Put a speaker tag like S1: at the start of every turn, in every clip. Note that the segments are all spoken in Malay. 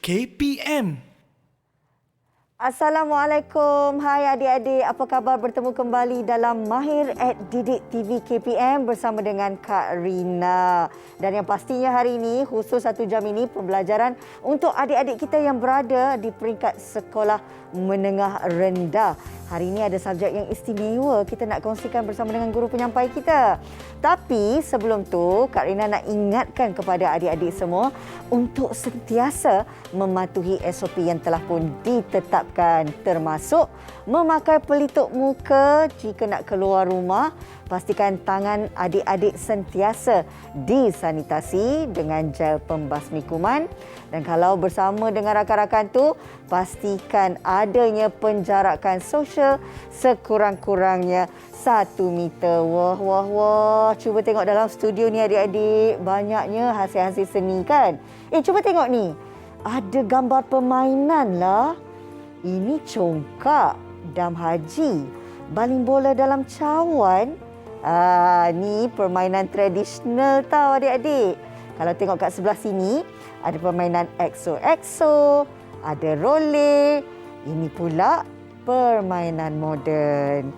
S1: KPM.
S2: Assalamualaikum. Hai adik-adik, apa khabar? Bertemu kembali dalam Mahir Didik TV KPM bersama dengan Kak Rina. Dan yang pastinya hari ini, khusus 1 jam ini, pembelajaran untuk adik-adik kita yang berada di peringkat sekolah menengah rendah. Hari ini ada subjek yang istimewa kita nak kongsikan bersama dengan guru penyampai kita. Tapi sebelum tu, Kak Rina nak ingatkan kepada adik-adik semua untuk sentiasa mematuhi SOP yang telah pun ditetapkan, termasuk memakai pelitup muka jika nak keluar rumah. Pastikan tangan adik-adik sentiasa disanitasi dengan gel pembasmi kuman. Dan kalau bersama dengan rakan-rakan tu, pastikan adanya penjarakan sosial sekurang-kurangnya 1 meter. Wah. Cuba tengok dalam studio ni adik-adik. Banyaknya hasil-hasil seni kan? Cuba tengok ni. Ada gambar permainan lah. Ini congkak, dam haji, baling bola dalam cawan. Ni permainan tradisional tau adik-adik. Kalau tengok kat sebelah sini, ada permainan exo-exo, ada role. Ini pula permainan moden.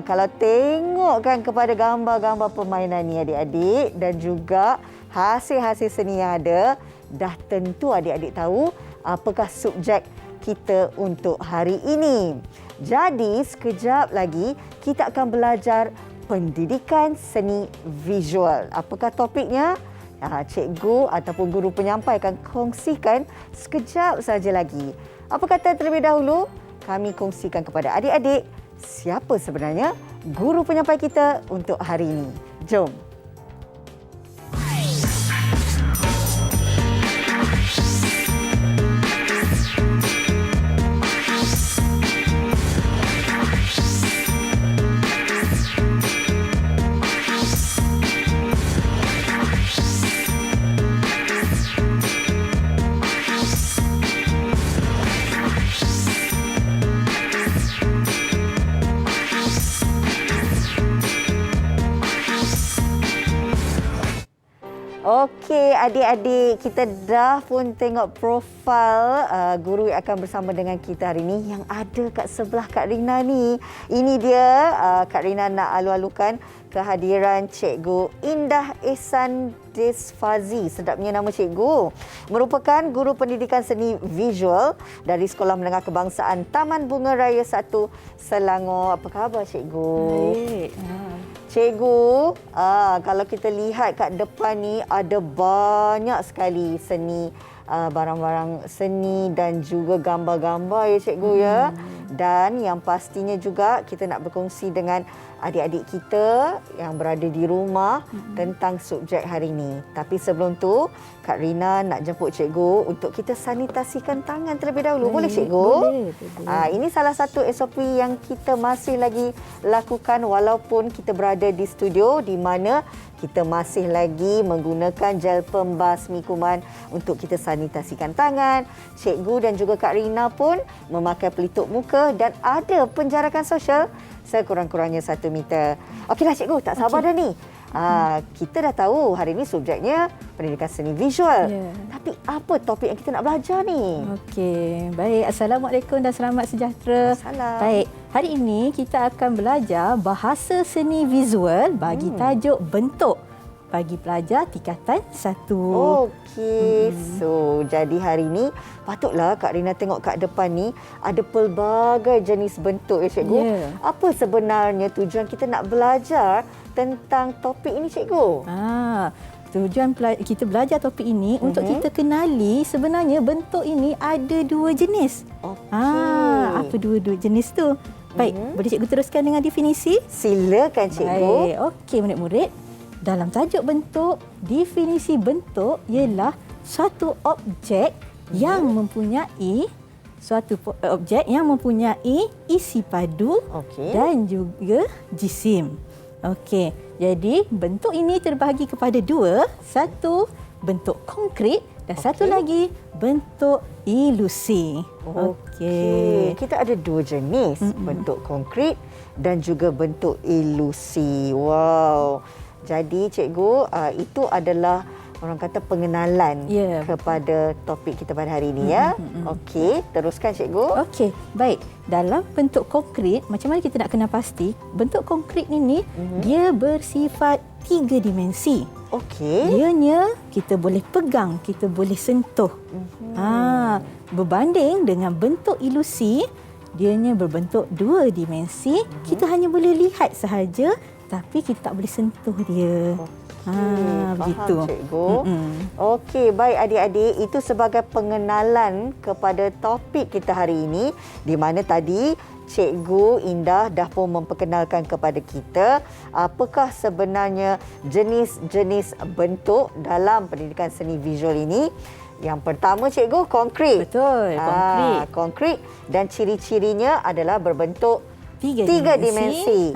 S2: Kalau tengokkan kepada gambar-gambar permainan ni adik-adik dan juga hasil-hasil seni yang ada, dah tentu adik-adik tahu apakah subjek kita untuk hari ini. Jadi, sekejap lagi kita akan belajar pendidikan seni visual. Apakah topiknya? Cikgu ataupun guru penyampai akan kongsikan sekejap saja lagi. Apa kata terlebih dahulu, kami kongsikan kepada adik-adik siapa sebenarnya guru penyampai kita untuk hari ini. Jom. Okey adik-adik, kita dah pun tengok profil guru yang akan bersama dengan kita hari ini yang ada kat sebelah Kak Rina ni. Ini dia Kak Rina nak alu-alukan kehadiran Cikgu Indah Ehsan Desfazi. Sedapnya nama cikgu. Merupakan guru pendidikan seni visual dari Sekolah Menengah Kebangsaan Taman Bunga Raya 1 Selangor. Apa khabar cikgu?
S3: Baik.
S2: Cikgu, kalau kita lihat kat depan ni ada banyak sekali seni, barang-barang seni dan juga gambar-gambar ya cikgu ya. Dan yang pastinya juga kita nak berkongsi dengan adik-adik kita yang berada di rumah tentang subjek hari ini. Tapi sebelum tu, Kak Rina nak jemput cikgu untuk kita sanitasikan tangan terlebih dahulu. Boleh cikgu?
S3: Boleh.
S2: Ini salah satu SOP yang kita masih lagi lakukan walaupun kita berada di studio di mana kita masih lagi menggunakan gel pembasmi kuman untuk kita sanitasikan tangan. Cikgu dan juga Kak Rina pun memakai pelitup muka dan ada penjarakan sosial sekurang-kurangnya 1 meter. Okeylah cikgu, tak sabar dah ni. Kita dah tahu hari ini subjeknya pendidikan seni visual. Tapi apa topik yang kita nak belajar ni?
S3: Okey, baik. Assalamualaikum dan selamat sejahtera.
S2: Salam.
S3: Baik, hari ini kita akan belajar bahasa seni visual bagi tajuk bentuk bagi pelajar tingkatan 1.
S2: Okey. So, jadi hari ini patutlah Kak Rina tengok kat depan ni ada pelbagai jenis bentuk ya cikgu. Apa sebenarnya tujuan kita nak belajar tentang topik ini cikgu?
S3: Tujuan kita belajar topik ini untuk kita kenali sebenarnya bentuk ini ada 2 jenis. Apa dua jenis tu? Baik, boleh cikgu teruskan dengan definisi?
S2: Silakan cikgu.
S3: Baik, okey murid-murid. Dalam tajuk bentuk, definisi bentuk ialah suatu objek yang mempunyai isi padu dan juga jisim. Okey, jadi bentuk ini terbahagi kepada 2. Satu bentuk konkret dan satu lagi bentuk ilusi.
S2: Okey. Kita ada 2 jenis, bentuk konkret dan juga bentuk ilusi. Wow. Jadi cikgu, itu adalah orang kata pengenalan kepada topik kita pada hari ini ya. Okey, teruskan cikgu.
S3: Okey, baik. Dalam bentuk konkret, macam mana kita nak kenal pasti? Bentuk konkret ini dia bersifat 3 dimensi.
S2: Okey.
S3: Ianya kita boleh pegang, kita boleh sentuh. Berbanding dengan bentuk ilusi, dianya berbentuk 2 dimensi. Kita hanya boleh lihat sahaja, tapi kita tak boleh sentuh dia. Begitu.
S2: Faham, cikgu. Okey, baik adik-adik, itu sebagai pengenalan kepada topik kita hari ini, di mana tadi Cikgu Indah dah pun memperkenalkan kepada kita apakah sebenarnya jenis-jenis bentuk dalam pendidikan seni visual ini. Yang pertama cikgu, konkret.
S3: Betul, konkret.
S2: Konkret dan ciri-cirinya adalah berbentuk 3 dimensi.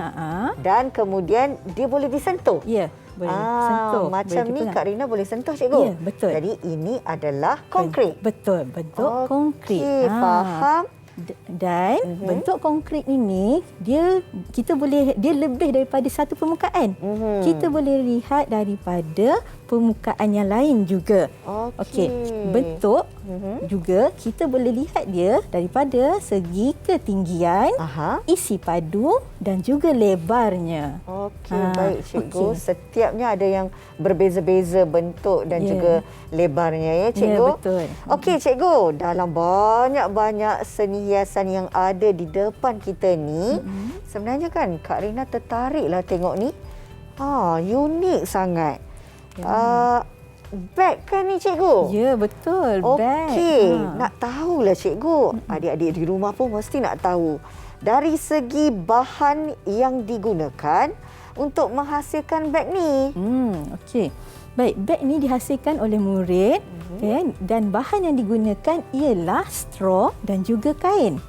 S2: Dan kemudian dia boleh disentuh.
S3: Ya, boleh sentuh.
S2: Macam boleh ni Kak Rina boleh sentuh cikgu.
S3: Ya, betul.
S2: Jadi ini adalah konkret.
S3: Betul, bentuk konkret.
S2: Faham.
S3: Dan bentuk konkret ini dia lebih daripada satu permukaan. Kita boleh lihat daripada permukaan yang lain juga. Okey. Bentuk juga kita boleh lihat dia daripada segi ketinggian, isi padu dan juga lebarnya.
S2: Okey, baik cikgu. Setiapnya ada yang berbeza-beza bentuk dan juga lebarnya ya cikgu.
S3: Ya, betul.
S2: Okey cikgu, dalam banyak-banyak seni hiasan yang ada di depan kita ni, sebenarnya kan Kak Rina tertariklah tengok ni. Unik sangat. Beg kan ni cikgu?
S3: Ya, betul. Beg.
S2: Okey, nak tahulah cikgu. Adik-adik di rumah pun mesti nak tahu. Dari segi bahan yang digunakan untuk menghasilkan beg ni.
S3: Okey. Baik, beg ni dihasilkan oleh murid dan bahan yang digunakan ialah straw dan juga kain.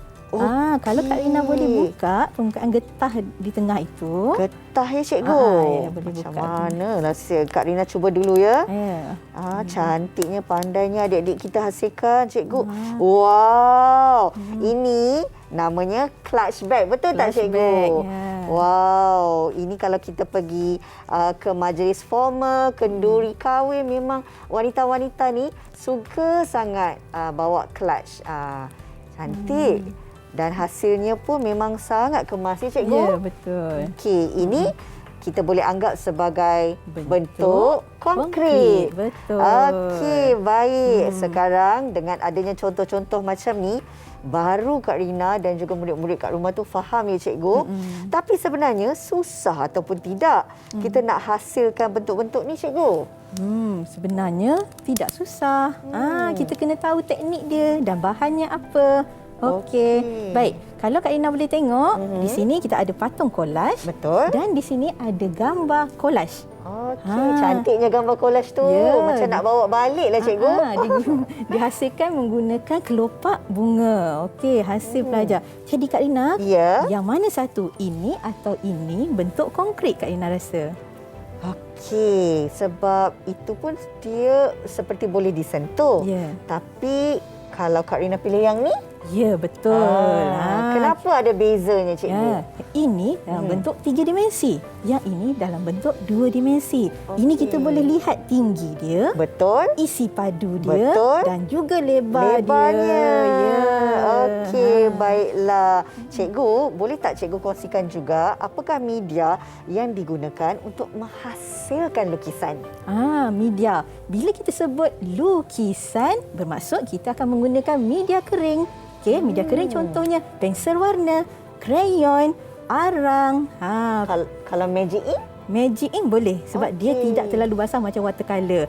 S3: Kalau Kak Rina boleh buka permukaan getah di tengah itu.
S2: Getah ya cikgu?
S3: Ya, boleh
S2: macam
S3: buka.
S2: mana lah Kak Rina cuba dulu ya.
S3: Ya.
S2: Cantiknya, pandainya adik-adik kita hasilkan cikgu. Wow, ini namanya clutch bag. Betul tak cikgu?
S3: Bag,
S2: Wow, ini kalau kita pergi ke majlis formal, kenduri kahwin, memang wanita-wanita ni suka sangat bawa clutch. Cantik. Dan hasilnya pun memang sangat kemas ya cikgu?
S3: Ya, betul.
S2: Okey, ini kita boleh anggap sebagai bentuk konkret.
S3: Betul.
S2: Okey, baik. Sekarang dengan adanya contoh-contoh macam ni, baru Kak Rina dan juga murid-murid kat rumah tu faham ya cikgu. Tapi sebenarnya susah ataupun tidak kita nak hasilkan bentuk-bentuk ni cikgu?
S3: Sebenarnya tidak susah. Kita kena tahu teknik dia dan bahannya apa. Okey. Baik, kalau Kak Rina boleh tengok, di sini kita ada patung kolaj.
S2: Betul.
S3: Dan di sini ada gambar kolaj.
S2: Okey, cantiknya gambar kolaj tu. Macam nak bawa balik lah cikgu.
S3: Dihasilkan menggunakan kelopak bunga. Okey, hasil pelajar. Jadi Kak Rina, yang mana satu? Ini atau ini bentuk konkret Kak Rina rasa?
S2: Okey, sebab itu pun dia seperti boleh disentuh. Tapi kalau Kak Rina pilih yang ni?
S3: Ya, betul.
S2: Kenapa ada bezanya cikgu?
S3: Ini dalam bentuk 3 dimensi. Yang ini dalam bentuk 2 dimensi. Ini kita boleh lihat tinggi dia.
S2: Betul.
S3: Isi padu dia.
S2: Betul.
S3: Dan juga lebarnya.
S2: Okey, baiklah. Cikgu, boleh tak cikgu kongsikan juga apakah media yang digunakan untuk menghasilkan lukisan?
S3: Media. Bila kita sebut lukisan, bermaksud kita akan menggunakan media kering. Okey, media kering contohnya pensel warna, krayon, arang.
S2: Kalau magic ink?
S3: Magic ink boleh sebab dia tidak terlalu basah macam watercolour.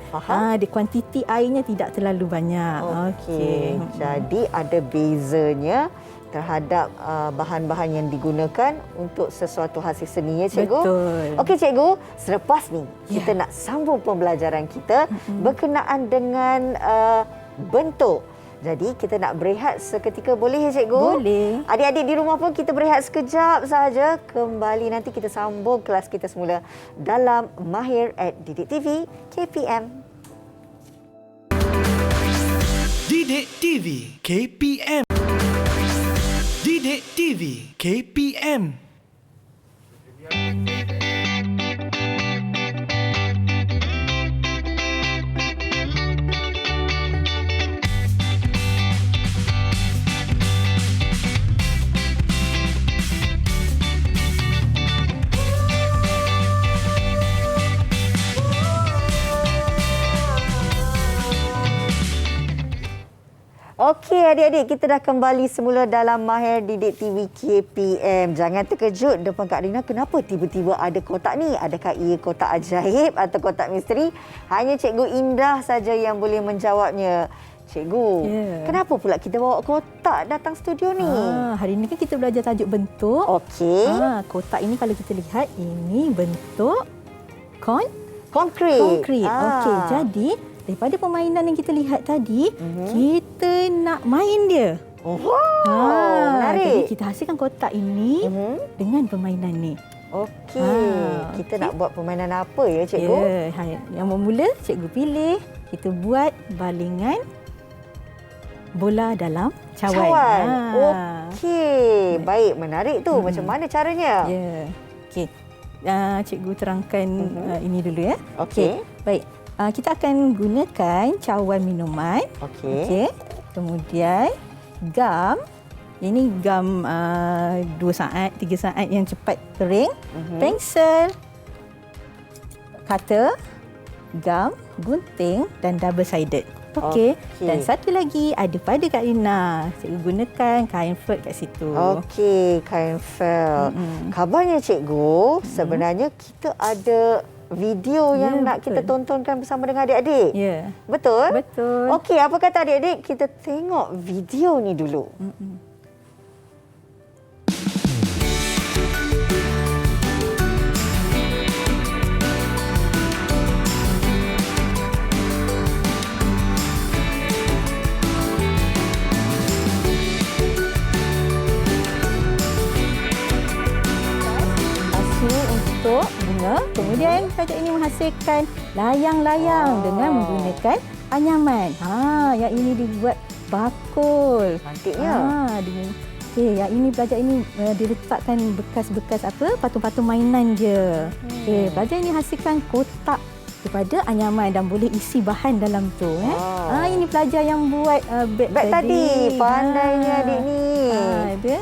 S3: Dia kuantiti airnya tidak terlalu banyak.
S2: Okey. Jadi ada bezanya terhadap bahan-bahan yang digunakan untuk sesuatu hasil seni ya cikgu?
S3: Betul.
S2: Okey cikgu, selepas ni kita nak sambung pembelajaran kita berkenaan dengan bentuk. Jadi kita nak berehat seketika, boleh ya cikgu?
S3: Boleh.
S2: Adik-adik di rumah pun kita berehat sekejap sahaja. Kembali nanti kita sambung kelas kita semula dalam Mahir at Didik TV KPM.
S1: Didik TV KPM. Didik TV KPM.
S2: Okey adik-adik, kita dah kembali semula dalam Mahir Didik TV KPM. Jangan terkejut depan Kak Rina, kenapa tiba-tiba ada kotak ni? Adakah ia kotak ajaib atau kotak misteri? Hanya Cikgu Indah saja yang boleh menjawabnya. Cikgu, kenapa pula kita bawa kotak datang studio ni?
S3: Hari ini kan kita belajar tajuk bentuk.
S2: Okey.
S3: Kotak ini kalau kita lihat, ini bentuk
S2: Konkrit.
S3: Okey, jadi daripada permainan yang kita lihat tadi, kita nak main dia.
S2: Menarik.
S3: Jadi kita hasilkan kotak ini dengan permainan ni.
S2: Okey. Kita nak buat permainan apa ya, Cikgu?
S3: Yang bermula, Cikgu pilih kita buat balingan bola dalam cawan.
S2: Okey. Baik, menarik tu. Macam mana caranya?
S3: Okey. Cikgu terangkan ini dulu ya.
S2: Okey.
S3: Baik. Kita akan gunakan cawan minuman. Okey. Kemudian gam. Ini gam 2 saat, 3 saat yang cepat kering. Pensel, cutter, gam, gunting dan double sided. Okey. Dan satu lagi ada pada Kak Rina. Cikgu gunakan kain felt kat situ.
S2: Okey, kain felt. Kabarnya Cikgu, sebenarnya kita ada video yang nak kita tontonkan bersama dengan adik-adik. Betul?
S3: Betul.
S2: Okey, apa kata adik-adik? Kita tengok video ni dulu.
S3: Untuk bunga, kemudian projek ini menghasilkan layang-layang dengan menggunakan anyaman. Yang ini dibuat bakul.
S2: Cantiknya.
S3: Okey, yang ini pelajar ini diletakkan bekas-bekas patung-patung mainan je. Okey, pelajar ini hasilkan kotak daripada anyaman dan boleh isi bahan dalam tu. Ini pelajar yang buat beg
S2: tadi. Pandainya adik ni.
S3: Ada.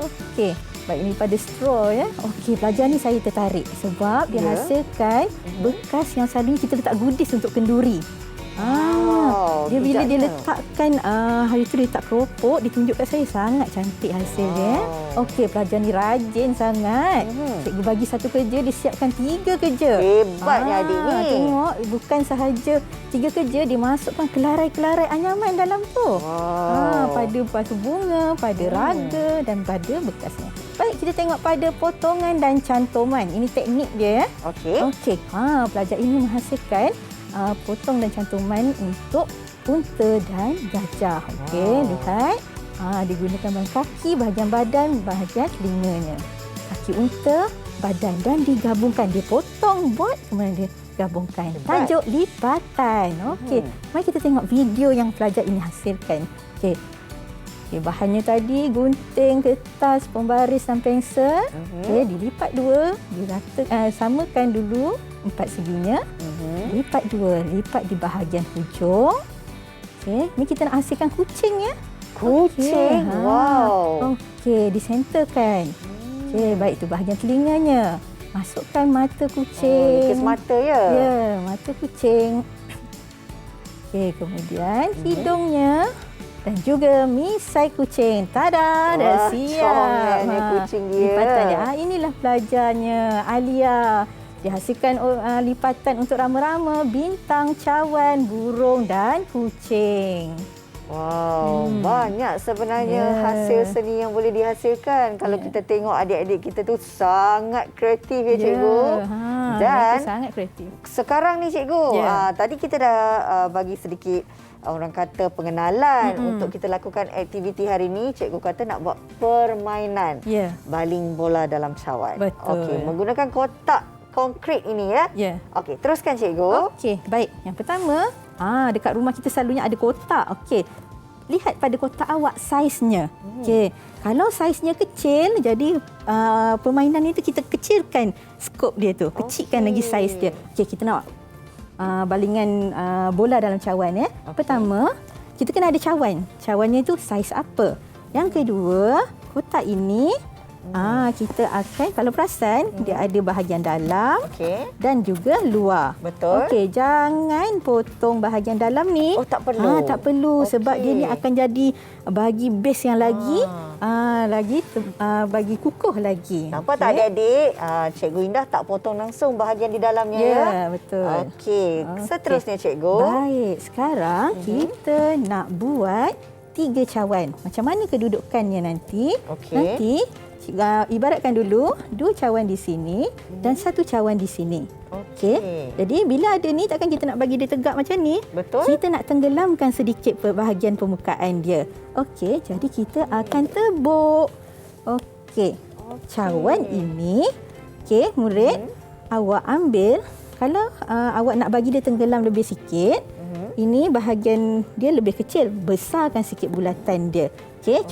S3: Okey. Baik, ini pada straw ya. Okey, pelajar ni saya tertarik sebab dia hasilkan bekas yang selalunya kita letak gudis untuk kenduri. Dia bila dia letakkan hari tu dia letak keropok, ditunjuk kat saya, sangat cantik hasil dia. Okey, pelajar ni rajin sangat. Cikgu bagi satu kerja, dia siapkan 3 kerja.
S2: Hebatnya adik ni.
S3: Tengok, bukan sahaja 3 kerja, dia masukkan kelarai-kelarai anyaman dalam tu. Pada batu bunga, pada raga dan pada bekasnya. Baik, kita tengok pada potongan dan cantuman. Ini teknik dia. Okey. Pelajar ini menghasilkan potong dan cantuman untuk unta dan gajah. Okey, lihat. Digunakan bahagian kaki, bahagian badan, bahagian telinganya. Kaki unta, badan dan digabungkan. Dia potong buat, kemudian dia gabungkan. Tajuk lipatan. Okey, mari kita tengok video yang pelajar ini hasilkan. Okey, bahannya tadi gunting, kertas, pembaris dan pensel. Okey, dilipat 2, samakan dulu 4 seginya. Lipat 2, lipat di bahagian hujung. Okey, ni kita nak hasilkan kucing ya.
S2: Kucing. Wow.
S3: Okey, disenterkan. Okey, baik, tu bahagian telinganya. Masukkan mata kucing.
S2: Lukis mata ya.
S3: Ya, mata kucing. Okey, kemudian hidungnya. Dan juga misai kucing. Tada, dah siap.
S2: Kucing dia.
S3: Lipatan dia. Inilah pelajarnya, Alia. Dia hasilkan lipatan untuk rama-rama, bintang, cawan, burung dan kucing.
S2: Wow, banyak sebenarnya hasil seni yang boleh dihasilkan. Kalau kita tengok adik-adik kita tu sangat kreatif ya Cikgu. Dan
S3: sangat kreatif.
S2: Sekarang ni Cikgu, tadi kita dah bagi sedikit orang kata pengenalan untuk kita lakukan aktiviti hari ini. Cikgu kata nak buat permainan baling bola dalam cawan.
S3: Betul.
S2: Okey, menggunakan kotak konkrit ini ya. Okey, teruskan Cikgu.
S3: Okey, baik. Yang pertama, dekat rumah kita selalunya ada kotak. Okey. Lihat pada kotak awak saiznya. Okey. Kalau saiznya kecil, jadi permainan itu kita kecilkan skop dia tu. Kecilkan lagi saiz dia. Okey, kita nak balingan bola dalam cawan ya. Pertama, kita kena ada cawan. Cawannya itu saiz apa? Yang kedua, kotak ini Kita akan, kalau perasan, dia ada bahagian dalam dan juga luar.
S2: Betul.
S3: Okey, jangan potong bahagian dalam ni.
S2: Oh, tak perlu.
S3: Tak perlu sebab dia ni akan jadi bagi base yang lagi bagi kukuh lagi.
S2: Nampak tak adik-adik? Cikgu Indah tak potong langsung bahagian di dalamnya ya?
S3: Betul.
S2: Okey. Seterusnya cikgu.
S3: Baik, sekarang kita nak buat 3 cawan. Macam mana kedudukannya nanti? Nanti ibaratkan dulu 2 cawan di sini dan 1 cawan di sini. Okey. Jadi bila ada ni takkan kita nak bagi dia tegak macam ni.
S2: Betul.
S3: Kita nak tenggelamkan sedikit bahagian permukaan dia. Okey, jadi kita akan tebuk. Okey. Cawan ini, murid, awak ambil, kalau awak nak bagi dia tenggelam lebih sikit, ini bahagian dia lebih kecil, besarkan sikit bulatan dia. Okey,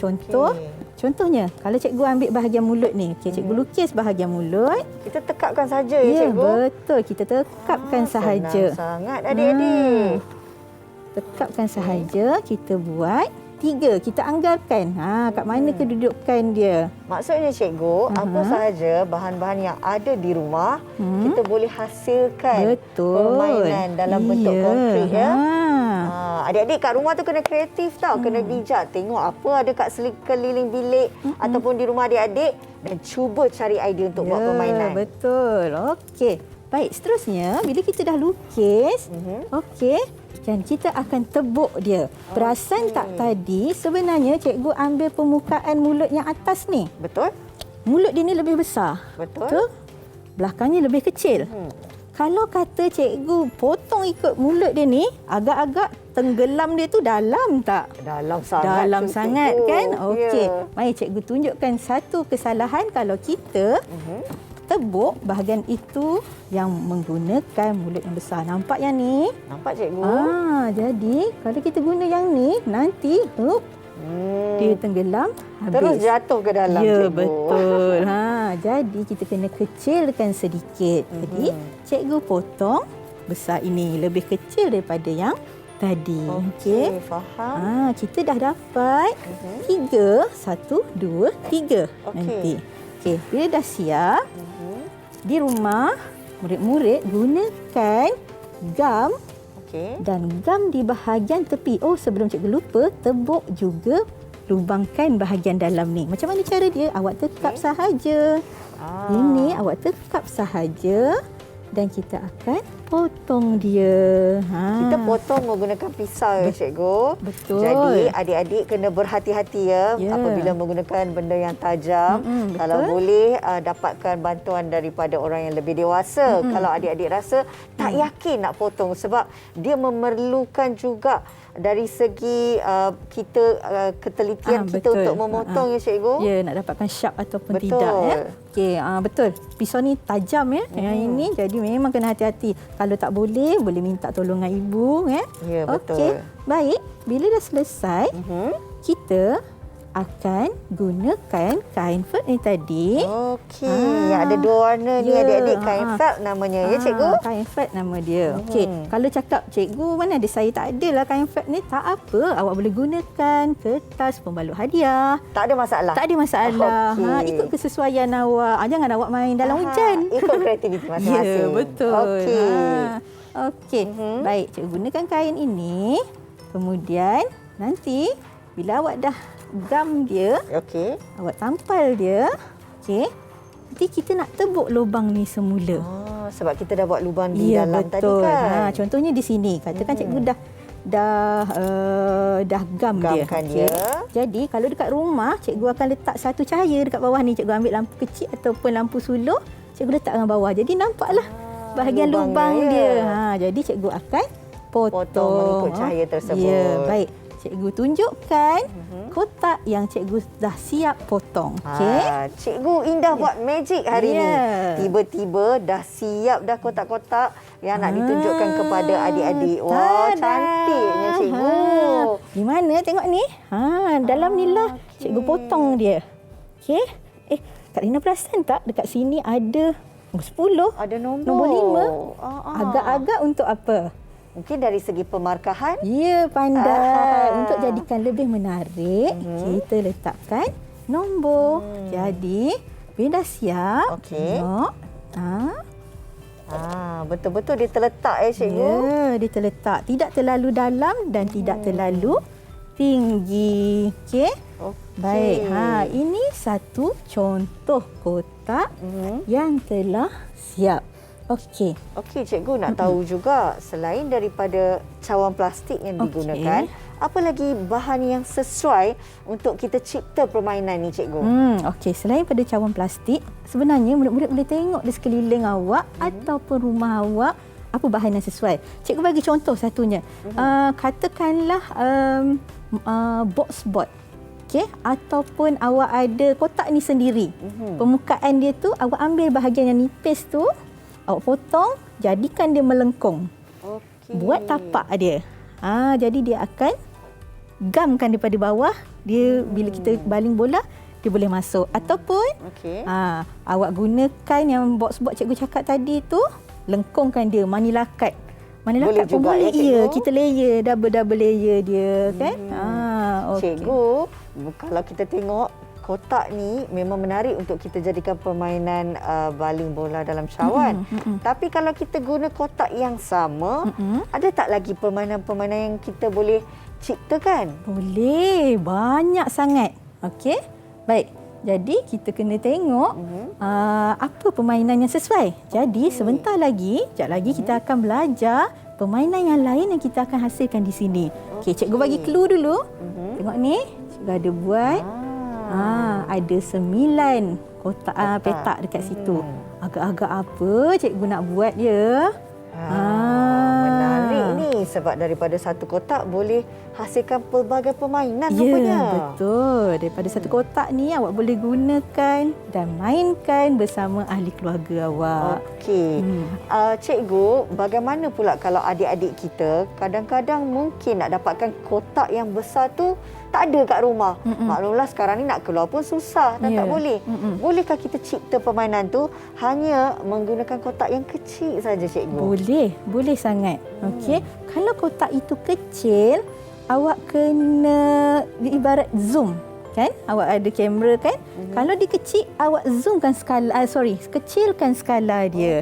S3: contohnya, kalau cikgu ambil bahagian mulut ni, cikgu lukis bahagian mulut.
S2: Kita tekapkan saja ya cikgu?
S3: Betul, kita tekapkan sahaja.
S2: Senang sangat adik-adik.
S3: Tekapkan sahaja, kita buat 3. Kita anggarkan kat mana kedudukan dia.
S2: Maksudnya cikgu, apa sahaja bahan-bahan yang ada di rumah, kita boleh hasilkan permainan dalam bentuk konkret ya. Adik-adik kat rumah tu kena kreatif tau, kena bijak. Tengok apa ada kat sekeliling bilik ataupun di rumah adik-adik dan cuba cari idea untuk buat permainan.
S3: Betul. Okey. Baik, seterusnya bila kita dah lukis, dan kita akan tebuk dia. Perasan tak tadi sebenarnya cikgu ambil permukaan mulut yang atas ni.
S2: Betul.
S3: Mulut dia ni lebih besar.
S2: Betul.
S3: Belakangnya lebih kecil. Kalau kata cikgu potong ikut mulut dia ni, agak-agak tenggelam dia tu dalam tak?
S2: Dalam sangat.
S3: Dalam sangat kan? Okey.
S2: Ya.
S3: Mari cikgu tunjukkan satu kesalahan kalau kita tebuk bahagian itu yang menggunakan mulut yang besar. Nampak yang ni?
S2: Nampak cikgu?
S3: Jadi kalau kita guna yang ni, nanti dia tenggelam habis.
S2: Terus jatuh ke dalam
S3: ya,
S2: cikgu.
S3: Betul. Jadi kita kena kecilkan sedikit. Jadi cikgu potong besar ini lebih kecil daripada yang tadi.
S2: Okey, faham.
S3: Kita dah dapat 3, 1, 2, 3 nanti. Okey, bila dah siap, di rumah murid-murid gunakan gam. Dan gam di bahagian tepi. Sebelum cikgu lupa, tebuk juga lubangkan bahagian dalam ni. Macam mana cara dia? Awak tekap sahaja. Ini awak tekap sahaja dan kita akan potong dia.
S2: Kita potong menggunakan pisau ya cikgu.
S3: Betul.
S2: Jadi adik-adik kena berhati-hati ya apabila menggunakan benda yang tajam. Kalau boleh dapatkan bantuan daripada orang yang lebih dewasa. Kalau adik-adik rasa tak yakin nak potong sebab dia memerlukan juga dari segi kita ketelitian kita untuk memotong ya cikgu.
S3: Ya, nak dapatkan sharp ataupun tidak ya. Okey, betul. Pisau ni tajam ya. Yang ini jadi memang kena hati-hati. Kalau tak boleh minta tolongan ibu ya.
S2: Ya, betul.
S3: Okey. Baik, bila dah selesai, kita akan gunakan kain felt ni tadi.
S2: Okey, yang ada 2 warna ni adik-adik, kain felt namanya ya cikgu.
S3: Kain felt nama dia. Okey, kalau cakap cikgu mana ada saya tak adalah kain felt ni, tak apa, awak boleh gunakan kertas pembalut hadiah.
S2: Tak ada masalah.
S3: Tak ada masalah. Ikut kesesuaian awak. Jangan awak main dalam hujan.
S2: Ikut kreativiti masing-masing.
S3: Ya, betul.
S2: Okey.
S3: Okey. Baik, cikgu gunakan kain ini. Kemudian nanti bila awak dah gam dia, awak tampal dia. Nanti kita nak tebuk lubang ni semula.
S2: Sebab kita dah buat lubang di dalam
S3: betul.
S2: tadi kan.
S3: Contohnya di sini, katakan cikgu dah gam dia. Jadi kalau dekat rumah, cikgu akan letak satu cahaya dekat bawah ni. Cikgu ambil lampu kecil ataupun lampu suluh, cikgu letak kat bawah. Jadi nampaklah bahagian lubang dia. Jadi cikgu akan potong
S2: mengikut cahaya tersebut.
S3: Ya, baik. Cikgu tunjukkan kotak yang cikgu dah siap potong.
S2: Cikgu Indah buat magic hari ni. Tiba-tiba dah siap dah kotak-kotak yang nak ditunjukkan kepada adik-adik. Wah, cantiknya cikgu.
S3: Di mana tengok ni? Dalam ni lah cikgu potong dia. Kak Rina perasan tak dekat sini ada 10.
S2: Ada
S3: nombor 5. Agak-agak untuk apa?
S2: Mungkin dari segi pemarkahan.
S3: Ya, pandai. Untuk jadikan lebih menarik, kita letakkan nombor. Jadi, bila dah siap,
S2: Okey.
S3: tengok.
S2: Betul-betul dia terletak cikgu.
S3: Ya, dia terletak. Tidak terlalu dalam dan tidak terlalu tinggi. Okey?
S2: Okey.
S3: Baik. Ini satu contoh kotak yang telah siap. Okey.
S2: Okey, cikgu nak tahu juga selain daripada cawan plastik yang digunakan, apa lagi bahan yang sesuai untuk kita cipta permainan ni, cikgu?
S3: Okey, selain pada cawan plastik, sebenarnya murid-murid boleh tengok di sekeliling awak ataupun rumah awak apa bahan yang sesuai. Cikgu bagi contoh satunya. Katakanlah box board. Okey, ataupun awak ada kotak ni sendiri. Permukaan dia tu awak ambil bahagian yang nipis tu, awak potong, jadikan dia melengkung.
S2: Okey.
S3: Buat tapak dia. Jadi dia akan gamkan daripada bawah, dia bila kita baling bola, dia boleh masuk. Ataupun awak gunakan yang box-box cikgu cakap tadi tu, lengkungkan dia, manila cut. Manila cut pun boleh, kita layer, double layer dia kan. Okay.
S2: Cikgu, kalau kita tengok kotak ni memang menarik untuk kita jadikan permainan baling bola dalam cawan. Tapi kalau kita guna kotak yang sama, ada tak lagi permainan-permainan yang kita boleh ciptakan?
S3: Boleh, banyak sangat. Okey. Baik. Jadi kita kena tengok apa permainan yang sesuai. Jadi sebentar lagi, sekejap lagi kita akan belajar permainan yang lain yang kita akan hasilkan di sini. Okey, cikgu bagi clue dulu. Tengok ni, cikgu ada buat. Ada 9 kotak petak dekat situ. Agak-agak apa cikgu nak buat dia?
S2: Menarik ni sebab daripada satu kotak boleh hasilkan pelbagai permainan rupanya.
S3: Ya, betul. Daripada satu kotak ni awak boleh gunakan dan mainkan bersama ahli keluarga awak.
S2: Okey. Cikgu, bagaimana pula kalau adik-adik kita kadang-kadang mungkin nak dapatkan kotak yang besar tu tak ada kat rumah. Maklumlah sekarang ni nak keluar pun susah dan tak boleh. Bolehkah kita cipta permainan tu hanya menggunakan kotak yang kecil saja, cikgu?
S3: Boleh sangat. Okey. Kalau kotak itu kecil, awak kena ibarat zoom. Kan? Awak ada kamera kan? Kalau dia kecil, awak zoomkan skala, kecilkan skala dia.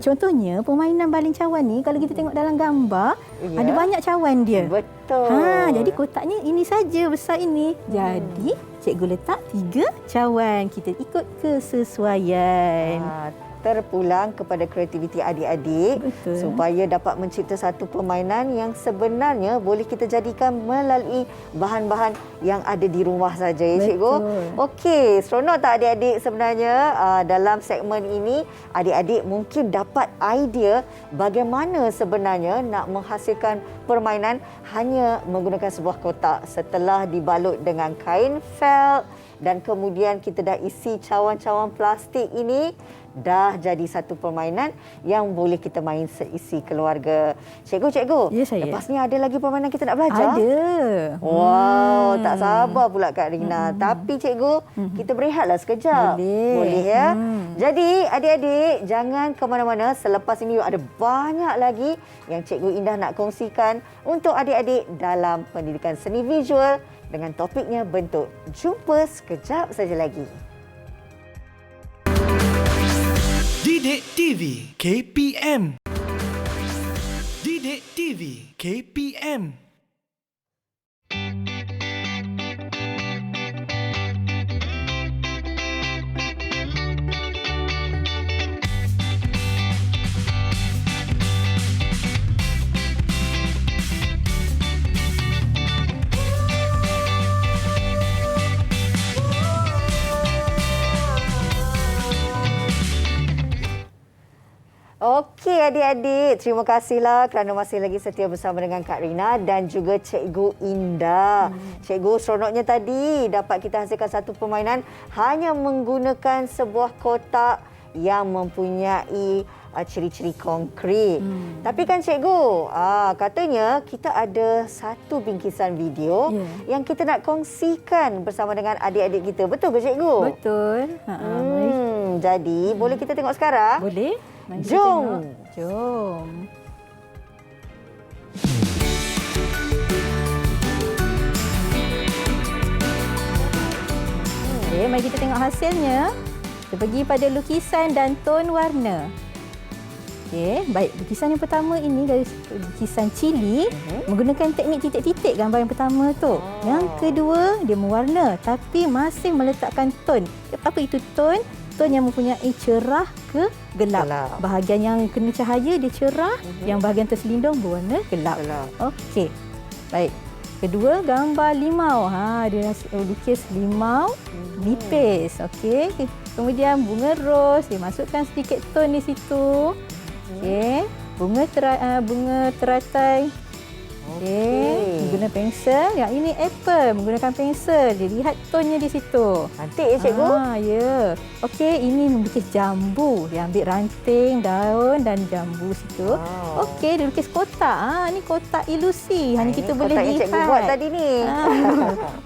S3: Contohnya permainan baling cawan ni kalau kita tengok dalam gambar, ada banyak cawan dia.
S2: Betul.
S3: Jadi kotaknya ini saja besar ini. Jadi cikgu letak 3 cawan. Kita ikut kesesuaian.
S2: Terpulang kepada kreativiti adik-adik.
S3: Betul.
S2: Supaya dapat mencipta satu permainan yang sebenarnya boleh kita jadikan melalui bahan-bahan yang ada di rumah saja, ya cikgu. Okey, seronok tak adik-adik sebenarnya dalam segmen ini adik-adik mungkin dapat idea bagaimana sebenarnya nak menghasilkan permainan hanya menggunakan sebuah kotak setelah dibalut dengan kain felt dan kemudian kita dah isi cawan-cawan plastik ini. Dah jadi satu permainan yang boleh kita main seisi keluarga. Cikgu.
S3: Ya, saya.
S2: Lepas ni ada lagi permainan kita nak belajar?
S3: Ada.
S2: Wow, tak sabar pula Kak Rina. Tapi cikgu, kita berehatlah sekejap. Boleh ya? Jadi adik-adik, jangan ke mana-mana. Selepas ini ada banyak lagi yang Cikgu Indah nak kongsikan untuk adik-adik dalam pendidikan seni visual dengan topiknya bentuk. Jumpa sekejap saja lagi.
S1: Didik TV KPM. Didik TV KPM.
S2: Okey adik-adik, terima kasihlah kerana masih lagi setia bersama dengan Kak Rina dan juga Cikgu Indah. Cikgu, seronoknya tadi dapat kita hasilkan satu permainan hanya menggunakan sebuah kotak yang mempunyai ciri-ciri konkret. Tapi kan cikgu, katanya kita ada satu bingkisan video yang kita nak kongsikan bersama dengan adik-adik kita. Betul ke cikgu?
S3: Betul.
S2: Jadi, boleh kita tengok sekarang?
S3: Boleh.
S2: Jom.
S3: mari kita tengok hasilnya. Kita pergi pada lukisan dan ton warna. Okey, baik. Lukisan yang pertama ini dari lukisan cili menggunakan teknik titik-titik gambar yang pertama tu. Yang kedua, dia mewarna tapi masih meletakkan ton. Apa itu ton? Ton yang mempunyai cerah ke gelap. Bahagian yang kena cahaya dia cerah, yang bahagian terselindung berwarna gelap. Okey. Baik. Kedua, gambar limau. Dia lukis limau nipis. Okey. Kemudian bunga ros, dia masukkan sedikit ton di situ. Okey. Bunga teratai. Okey. Menggunakan pensel. Yang ini apple menggunakan pensel. Dia lihat tonnya di situ.
S2: Cantik ya cikgu?
S3: Ya. Okey, ini melukis jambu. Dia ambil ranting, daun dan jambu situ. Okey, dia lukis kotak. Ini kotak ilusi. Hanya kita boleh lihat.
S2: Kotak yang cikgu buat tadi ni.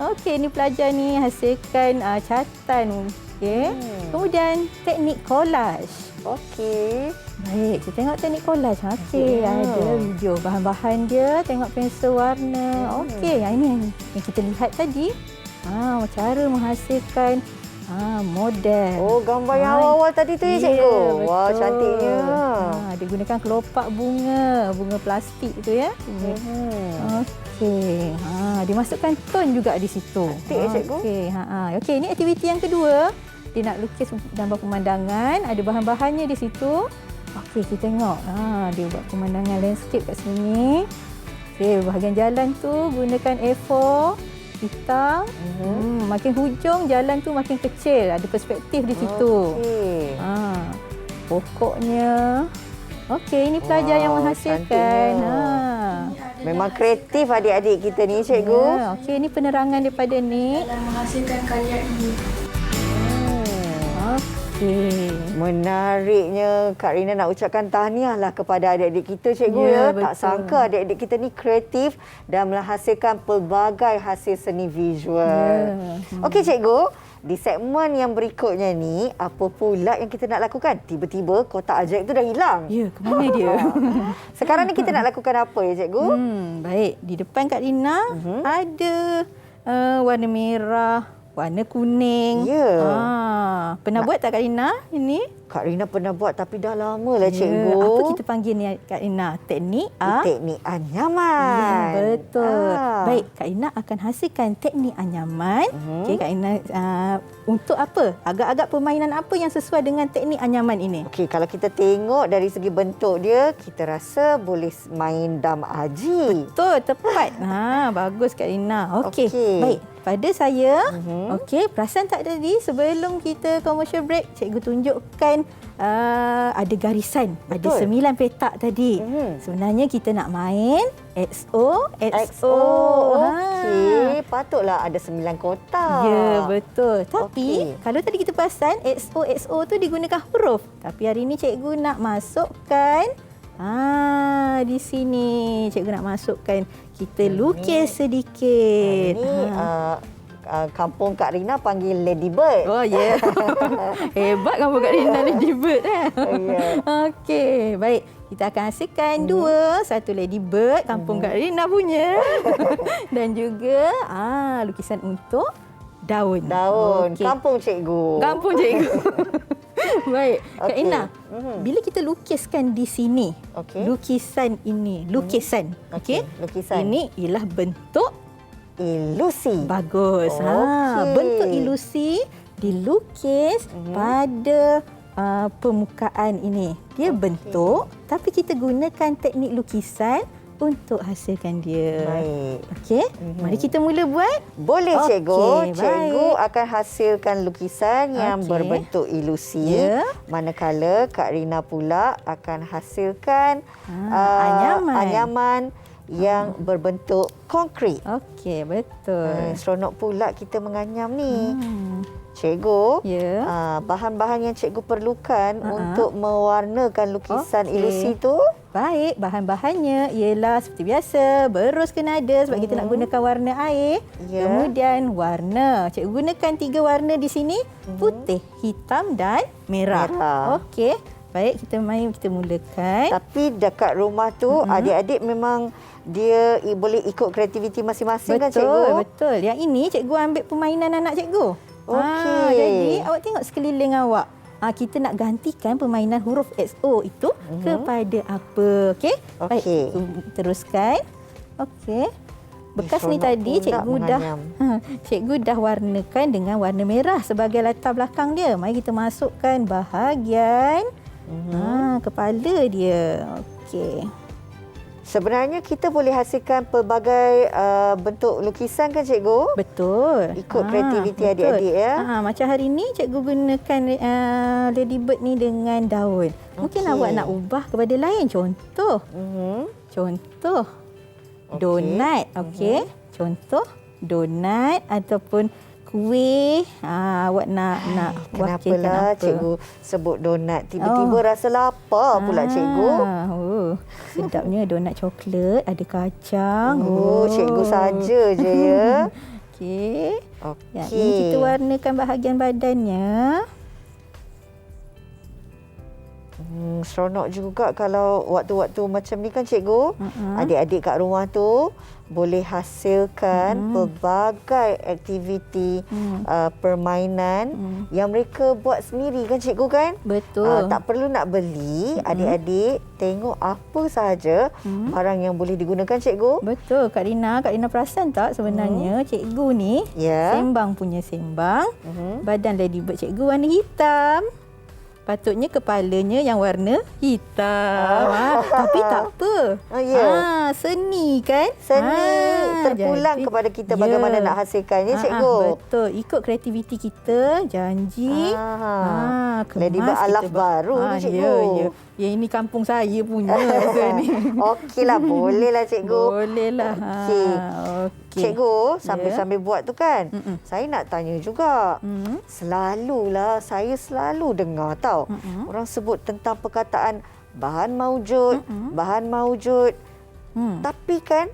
S3: Okey, ni pelajar ni hasilkan catatan. Okey. Kemudian teknik collage.
S2: Okey.
S3: Baik, kita tengok teknik collage. Okey, ada video bahan-bahan dia, tengok pensel warna. Okey, yang ini yang kita lihat tadi. Cara menghasilkan model.
S2: Oh, gambar yang awal-awal tadi tu ya cikgu? Wah, cantiknya.
S3: Dia gunakan kelopak bunga plastik tu ya. Okey. Dia masukkan ton juga di situ.
S2: Cantik ya cikgu?
S3: Okey, ini aktiviti yang kedua. Dia nak lukis gambar pemandangan, ada bahan-bahannya di situ. Okey, kita tengok. Dia buat pemandangan landscape kat sini. Okey, bahagian jalan tu gunakan A4 hitam. Makin hujung jalan tu makin kecil, ada perspektif di situ.
S2: Okey.
S3: Pokoknya. Okey, ini pelajar yang menghasilkan.
S2: Memang kreatif adik-adik kita ni cikgu.
S3: Okey, ini penerangan daripada ni.
S4: Dalam menghasilkan karya ini.
S3: Okey.
S2: Menariknya. Kak Rina nak ucapkan tahniah lah kepada adik-adik kita cikgu ya.
S3: Betul.
S2: Tak sangka adik-adik kita ni kreatif dan menghasilkan pelbagai hasil seni visual. Okey cikgu, di segmen yang berikutnya ni, apa pula yang kita nak lakukan? Tiba-tiba kotak ajaib tu dah hilang.
S3: Ya, ke mana dia?
S2: Sekarang ni kita nak lakukan apa ya cikgu?
S3: Baik, di depan Kak Rina ada warna merah, warna kuning.
S2: Ya.
S3: Pernah buat tak Kak Rina ini?
S2: Kak Rina pernah buat tapi dah lama lah cikgu.
S3: Apa kita panggil ni Kak Rina? Teknik
S2: teknik anyaman.
S3: Ya, betul. Baik, Kak Rina akan hasilkan teknik anyaman. Okey, Kak Rina untuk apa? Agak-agak permainan apa yang sesuai dengan teknik anyaman ini?
S2: Okey, kalau kita tengok dari segi bentuk dia, kita rasa boleh main dam aji.
S3: Betul, tepat. Bagus Kak Rina. Okey. Baik, pada saya, okey, perasan tak tadi sebelum kita commercial break, cikgu tunjukkan ada garisan,
S2: betul.
S3: ada 9 petak tadi. Sebenarnya kita nak main XO.
S2: Okey, patutlah ada 9 kotak.
S3: Ya, betul. Tapi kalau tadi kita perasan XO tu digunakan huruf. Tapi hari ini cikgu nak masukkan di sini cikgu nak masukkan kita lukis sedikit.
S2: Ini kampung Kak Rina panggil Ladybird.
S3: Oh ya. Yeah. Hebat kamu Kak Rina Ladybird Okey, baik. Kita akan hasilkan dua, satu Ladybird kampung Kak Rina punya dan juga lukisan untuk daun.
S2: Okay. Kampung cikgu.
S3: Kampung cikgu. Baik, Kak Ina. Bila kita lukiskan di sini, lukisan ini, lukisan. Okey.
S2: Lukisan.
S3: Ini ialah bentuk
S2: ilusi.
S3: Bagus. Bentuk ilusi dilukis pada permukaan ini. Dia bentuk tapi kita gunakan teknik lukisan untuk hasilkan dia.
S2: Baik.
S3: Okey. Mari kita mula buat.
S2: Boleh cikgu.
S3: Okey,
S2: Cikgu
S3: baik.
S2: akan hasilkan lukisan yang berbentuk ilusi. Manakala Kak Rina pula akan hasilkan anyaman yang berbentuk konkret.
S3: Okey, betul.
S2: Seronok pula kita menganyam ni. Cikgu, bahan-bahan yang cikgu perlukan untuk mewarnakan lukisan ilusi tu?
S3: Baik, bahan-bahannya ialah seperti biasa, berus kena ada sebab kita nak gunakan warna air. Kemudian warna. Cikgu gunakan 3 warna di sini, putih, hitam dan merah. Okey. Baik, kita mulakan.
S2: Tapi dekat rumah tu adik-adik memang dia boleh ikut kreativiti masing-masing kan cikgu?
S3: Betul. Yang ini cikgu ambil permainan anak cikgu.
S2: Okey.
S3: Jadi awak tengok sekeliling awak. Kita nak gantikan permainan huruf XO itu kepada apa? Okey? Baik,
S2: Okey.
S3: teruskan. Okey. Bekas ni
S2: seronok
S3: tadi
S2: pula
S3: cikgu dah
S2: menganyam.
S3: cikgu dah warnakan dengan warna merah sebagai latar belakang dia. Mari kita masukkan bahagian kepala dia. Okey.
S2: Sebenarnya kita boleh hasilkan pelbagai bentuk lukisan kan cikgu?
S3: Betul.
S2: Ikut kreativiti
S3: betul.
S2: adik-adik ya.
S3: Macam hari ni cikgu gunakan ladybird ni dengan daun. Mungkin
S2: Okey.
S3: awak nak ubah kepada lain. Contoh. Contoh.
S2: Okey.
S3: Donat. Okey. Contoh donat ataupun kuih. Awak nak wakilkan
S2: Kenapalah
S3: apa?
S2: cikgu sebut donat? Tiba-tiba rasa lapar pula cikgu.
S3: Sedapnya donat coklat, ada kacang.
S2: Cikgu saja je ya.
S3: Okey.
S2: Okey.
S3: Ya, ini kita warnakan bahagian badannya.
S2: Seronok juga kalau waktu-waktu macam ni kan cikgu. Adik-adik kat rumah tu boleh hasilkan pelbagai aktiviti permainan yang mereka buat sendiri kan cikgu kan?
S3: Betul.
S2: Tak perlu nak beli, adik-adik tengok apa sahaja barang yang boleh digunakan cikgu.
S3: Betul, Kak Rina perasan tak sebenarnya cikgu ni
S2: Ya.
S3: sembang punya sembang. Badan ladybird cikgu warna hitam. Patutnya kepalanya yang warna hitam. Tapi tak apa.
S2: Ya.
S3: Seni kan?
S2: Seni terpulang
S3: jadi,
S2: kepada kita bagaimana nak hasilkannya cikgu.
S3: Betul, ikut kreativiti kita, janji. Kemas
S2: Ladybird alaf baru ni cikgu.
S3: Ya. Ya, ini kampung saya punya rasa ni.
S2: Okeylah, bolehlah cikgu.
S3: Bolehlah.
S2: Okey.
S3: Okey.
S2: Cikgu, sambil-sambil buat tu kan, saya nak tanya juga. Saya selalu dengar tau. Orang sebut tentang perkataan bahan maujud, bahan maujud. Tapi kan,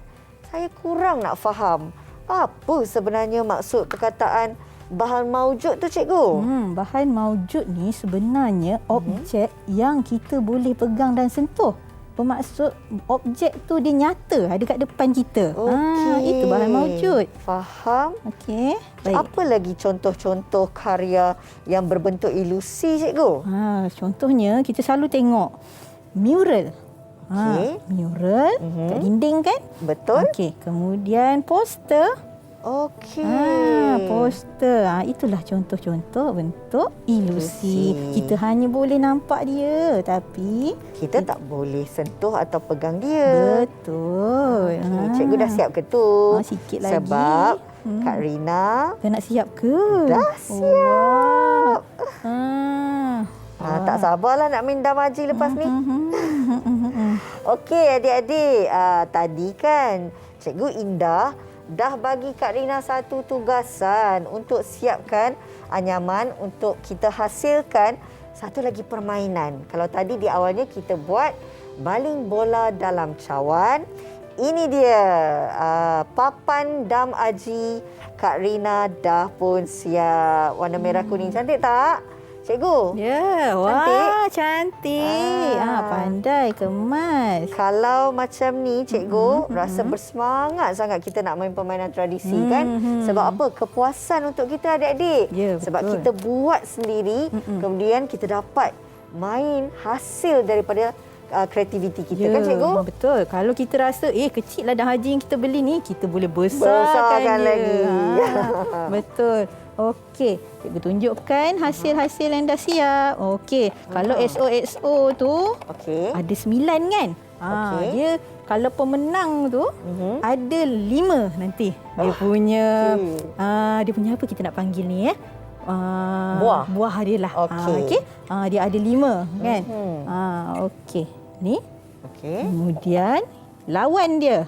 S2: saya kurang nak faham. Apa sebenarnya maksud perkataan bahan maujud tu cikgu?
S3: Bahan maujud ni sebenarnya objek yang kita boleh pegang dan sentuh. Bermaksud objek tu dia nyata ada kat depan kita.
S2: Okey.
S3: Itu bahan maujud.
S2: Faham.
S3: Okey. Baik.
S2: Apa lagi contoh-contoh karya yang berbentuk ilusi cikgu?
S3: Contohnya kita selalu tengok mural.
S2: Okey.
S3: Mural kat dinding kan?
S2: Betul.
S3: Okey, kemudian poster.
S2: Okey.
S3: Poster. Itulah contoh-contoh bentuk ilusi. Kita hanya boleh nampak dia tapi
S2: Kita tak boleh sentuh atau pegang dia.
S3: betul.
S2: Cikgu dah siap ke tu?
S3: Sikit lagi.
S2: Sebab Kak Rina
S3: Dah nak siap ke?
S2: dah siap.
S3: Wow.
S2: Tak sabarlah nak main dam haji lepas ni. Okey adik-adik. Tadi kan Cikgu Indah dah bagi Kak Rina satu tugasan untuk siapkan anyaman untuk kita hasilkan satu lagi permainan. Kalau tadi di awalnya kita buat baling bola dalam cawan. Ini dia papan dam aji. Kak Rina dah pun siap. Warna merah kuning cantik tak? Cikgu?
S3: Ya, wah cantik. Pandai kemas.
S2: Kalau macam ni cikgu rasa bersemangat sangat kita nak main permainan tradisi kan? Sebab apa? Kepuasan untuk kita adik-adik.
S3: Ya,
S2: Sebab
S3: betul.
S2: kita buat sendiri, kemudian kita dapat main hasil daripada kreativiti kita kan cikgu?
S3: Betul. Kalau kita rasa kecil lah dah haji yang kita beli ni, kita boleh
S2: Besarkan
S3: besarkan dia.
S2: lagi.
S3: Betul. Okey, cikgu tunjukkan hasil-hasil yang dah siap. Okey, kalau XOXO tu
S2: Okey.
S3: ada 9 kan?
S2: Okey.
S3: Dia kalau pemenang tu ada 5 nanti. Dia punya dia punya apa kita nak panggil ni buah dia lah.
S2: Okey.
S3: Dia ada 5 kan? Okey. Ni.
S2: Okey.
S3: Kemudian lawan dia.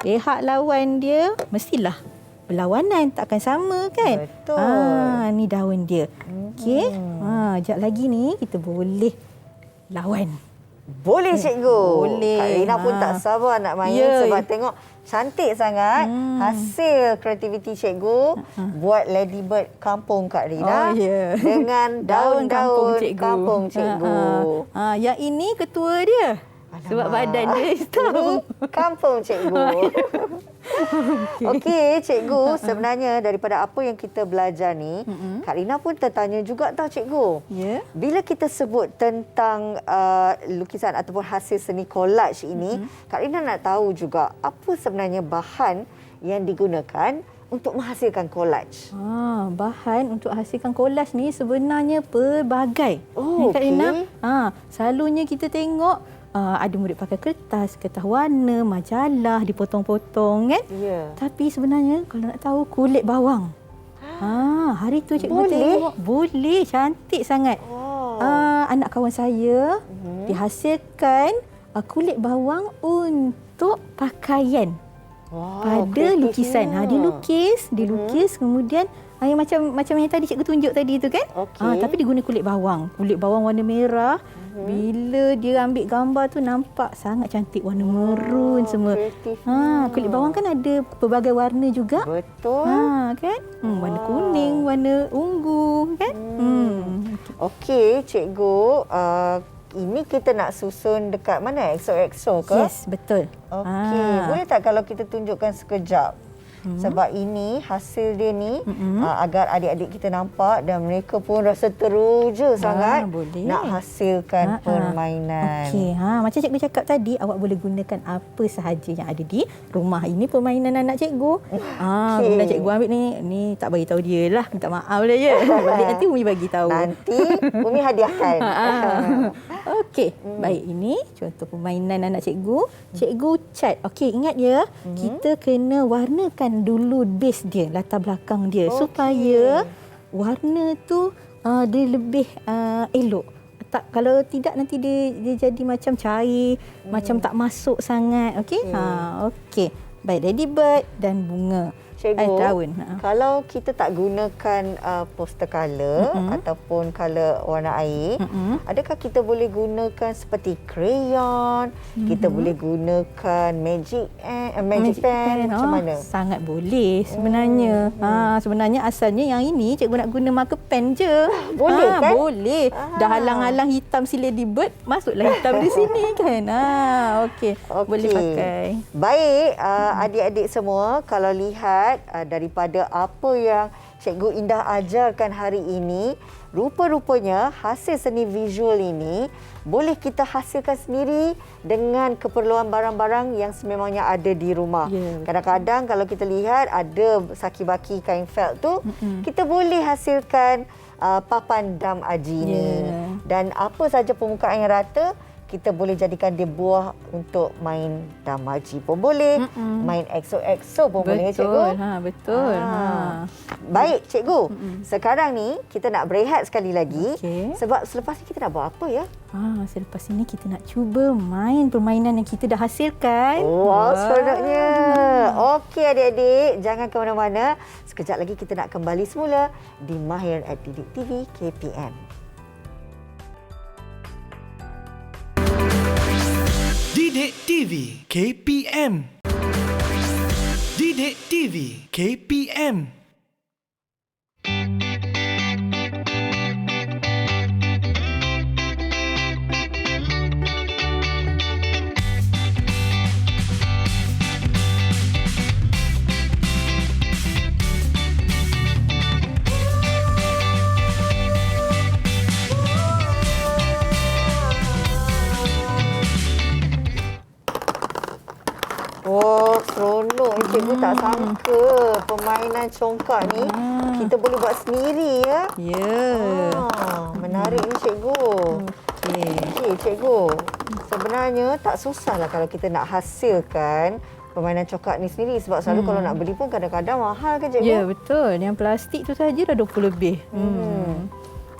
S3: Pihak lawan dia mestilah berlawanan, takkan sama kan?
S2: Betul.
S3: Ni daun dia. Okey. Sekejap lagi ni kita boleh lawan.
S2: Boleh cikgu.
S3: Boleh.
S2: Kak Rina pun tak sabar nak main sebab tengok cantik sangat hasil kreativiti cikgu buat ladybird kampung Kak Rina dengan daun-daun kampung cikgu.
S3: Yang ini ketua dia. Sebab badan dia hitam.
S2: Ini kampung cikgu. Okey, cikgu, sebenarnya daripada apa yang kita belajar ni, Kak Rina pun tertanya juga tahu cikgu.
S3: Ya.
S2: Bila kita sebut tentang lukisan ataupun hasil seni collage ini, Kak Rina nak tahu juga apa sebenarnya bahan yang digunakan untuk menghasilkan collage.
S3: Bahan untuk hasilkan collage ni sebenarnya pelbagai.
S2: Oh,
S3: Kak Rina,
S2: okey.
S3: selalunya kita tengok ada murid pakai kertas warna, majalah dipotong-potong kan?
S2: Ya.
S3: Tapi sebenarnya kalau nak tahu kulit bawang. Hari tu cikgu
S2: Boleh?
S3: tengok. Boleh, cantik sangat.
S2: Oh.
S3: Anak kawan saya dihasilkan kulit bawang untuk pakaian. Pada lukisan. Dilukis kemudian yang macam yang tadi cikgu tunjuk tadi tu kan?
S2: Okey.
S3: Tapi dia guna kulit bawang. Kulit bawang warna merah. Bila dia ambil gambar tu nampak sangat cantik, warna merun semua.
S2: Kreatifnya.
S3: Kulit bawang kan ada pelbagai warna juga.
S2: Betul.
S3: Kan? Warna kuning, warna ungu kan?
S2: Okey, cikgu. Ini kita nak susun dekat mana? XOXO ke?
S3: Yes, betul.
S2: Okey. Boleh tak kalau kita tunjukkan sekejap? Sebab ini hasil dia ni agar adik-adik kita nampak dan mereka pun rasa teruja sangat
S3: boleh.
S2: nak hasilkan permainan.
S3: Okey, macam cikgu cakap tadi, awak boleh gunakan apa sahaja yang ada di rumah. Ini permainan anak cikgu. Kemudian cikgu ambil ni tak bagi tahu dia lah. Minta maaf lah je. Balik nanti Umi bagi tahu.
S2: Nanti Umi hadiahkan.
S3: Okey, baik, ini contoh permainan anak cikgu. Cikgu cat. Okey, ingat ya, kita kena warnakan dulu base dia, latar belakang dia, supaya warna tu dia lebih elok. Kalau tidak nanti dia jadi macam cair, macam tak masuk sangat. Okey? Okey. Baik, ladybird dan bunga.
S2: Cikgu,
S3: daun.
S2: kalau kita tak gunakan poster colour ataupun colour warna air, adakah kita boleh gunakan seperti crayon, kita boleh gunakan magic pen, macam mana?
S3: Sangat boleh sebenarnya. Sebenarnya asalnya yang ini cikgu nak guna marker pen je.
S2: Boleh kan?
S3: Boleh. Dah halang-halang hitam si ladybird, masuklah hitam di sini kan. Okey. Boleh pakai.
S2: Baik, adik-adik semua, kalau lihat daripada apa yang Cikgu Indah ajarkan hari ini, rupa-rupanya hasil seni visual ini boleh kita hasilkan sendiri dengan keperluan barang-barang yang sememangnya ada di rumah. Kadang-kadang kalau kita lihat ada saki-baki kain felt tu, kita boleh hasilkan papan dam aji ni. Dan apa saja permukaan yang rata, kita boleh jadikan dia buah untuk main damaji pun boleh, main XOXO pun boleh, cikgu.
S3: Betul.
S2: Baik, cikgu. Sekarang ni kita nak berehat sekali lagi. Sebab selepas ni kita nak buat apa ya?
S3: Selepas ini kita nak cuba main permainan yang kita dah hasilkan.
S2: Wow, seronoknya. Okey adik-adik, jangan ke mana-mana. Sekejap lagi kita nak kembali semula di Mahir at Didik TV KPM.
S1: Didik TV KPM. Didik TV KPM.
S2: Oh, seronok. Cikgu tak sangka permainan congkak ni kita boleh buat sendiri ya. Menarik ni cikgu. Okey, cikgu. Sebenarnya tak susahlah kalau kita nak hasilkan permainan congkak ni sendiri sebab selalu kalau nak beli pun kadang-kadang mahal kan cikgu?
S3: Ya, betul. Yang plastik tu saja dah 20 lebih.